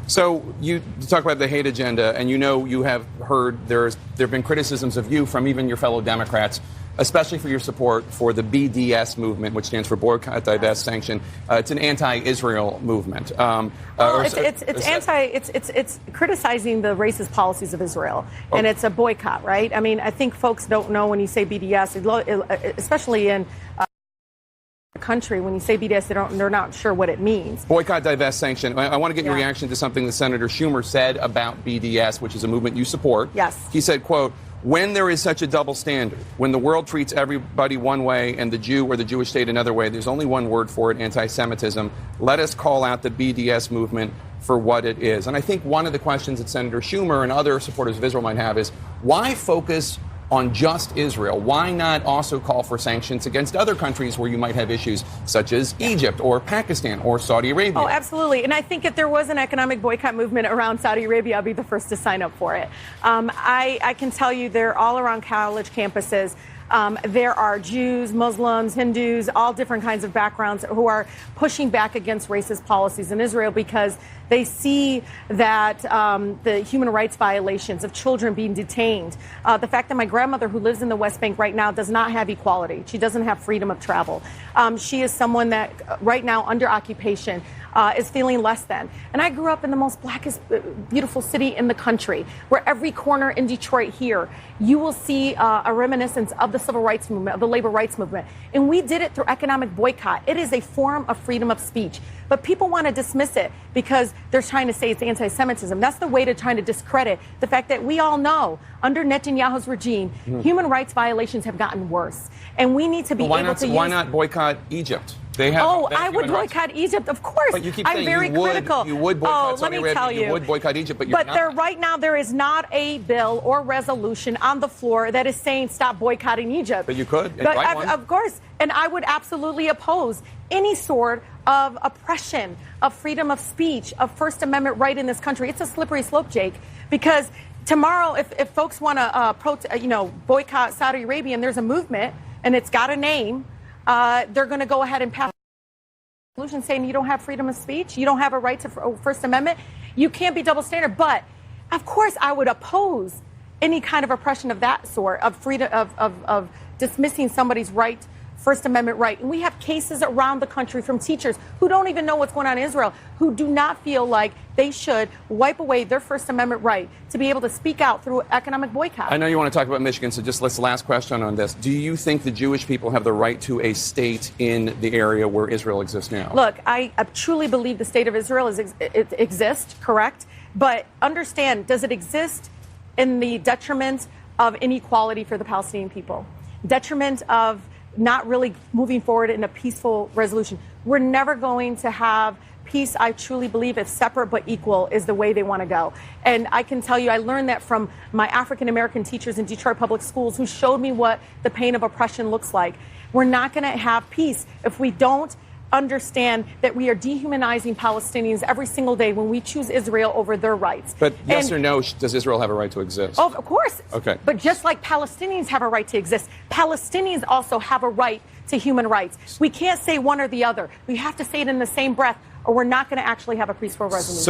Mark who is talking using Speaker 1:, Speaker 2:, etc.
Speaker 1: So you talk about the hate agenda, and you have heard there have been criticisms of you from even your fellow Democrats, especially for your support for the BDS movement, which stands for Boycott, Divest, Sanction. It's an anti-Israel movement.
Speaker 2: It's criticizing the racist policies of Israel, and it's a boycott, right? I mean, I think folks don't know when you say BDS, especially in country, when you say BDS, they're not sure what it means.
Speaker 1: Boycott, divest, sanction. I want to get your reaction to something that Senator Schumer said about BDS, which is a movement you support.
Speaker 2: Yes.
Speaker 1: He said, quote, "When there is such a double standard, when the world treats everybody one way and the Jew or the Jewish state another way, there's only one word for it, anti-Semitism. Let us call out the BDS movement for what it is." And I think one of the questions that Senator Schumer and other supporters of Israel might have is, why focus on just Israel? Why not also call for sanctions against other countries where you might have issues, such as Egypt or Pakistan or Saudi Arabia?
Speaker 2: Oh, absolutely. And I think if there was an economic boycott movement around Saudi Arabia, I'll be the first to sign up for it. I can tell you they're all around college campuses. There are Jews, Muslims, Hindus, all different kinds of backgrounds who are pushing back against racist policies in Israel because they see that the human rights violations of children being detained, the fact that my grandmother who lives in the West Bank right now does not have equality. She doesn't have freedom of travel. She is someone that right now under occupation is feeling less than. And I grew up in the most blackest, beautiful city in the country, where every corner in Detroit here, you will see a reminiscence of the civil rights movement, of the labor rights movement. And we did it through economic boycott. It is a form of freedom of speech. But people want to dismiss it because they're trying to say it's anti-Semitism. That's the way to trying to discredit the fact that we all know under Netanyahu's regime, human rights violations have gotten worse. And we need to be able to use...
Speaker 1: Why not boycott Egypt?
Speaker 2: I would boycott Egypt, of course.
Speaker 1: But you keep saying
Speaker 2: I'm very critical.
Speaker 1: You would boycott Saudi Arabia, you would boycott Egypt, but you're not.
Speaker 2: Right now, there is not a bill or resolution on the floor that is saying stop boycotting Egypt.
Speaker 1: But you could.
Speaker 2: Of course. And I would absolutely oppose any sort of oppression, of freedom of speech, of First Amendment right in this country. It's a slippery slope, Jake, because tomorrow, if folks want to boycott Saudi Arabia and there's a movement and it's got a name, they're going to go ahead and pass a resolution saying you don't have freedom of speech, you don't have a right to First Amendment, you can't be double standard. But of course, I would oppose any kind of oppression of that sort, of freedom of dismissing somebody's right, First Amendment right. And we have cases around the country from teachers who don't even know what's going on in Israel, who do not feel like they should wipe away their First Amendment right to be able to speak out through economic boycott.
Speaker 1: I know you want to talk about Michigan, so just let's last question on this. Do you think the Jewish people have the right to a state in the area where Israel exists now?
Speaker 2: Look, I truly believe the state of Israel exists, correct? But understand, does it exist in the detriment of inequality for the Palestinian people? Detriment of not really moving forward in a peaceful resolution. We're never going to have peace. I truly believe if separate but equal is the way they want to go. And I can tell you, I learned that from my African-American teachers in Detroit public schools who showed me what the pain of oppression looks like. We're not going to have peace if we don't understand that we are dehumanizing Palestinians every single day when we choose Israel over their rights.
Speaker 1: But yes or no, does Israel have a right to exist?
Speaker 2: Oh, of course.
Speaker 1: Okay.
Speaker 2: But just like Palestinians have a right to exist, Palestinians also have a right to human rights. We can't say one or the other. We have to say it in the same breath, or we're not going to actually have a peaceful resolution.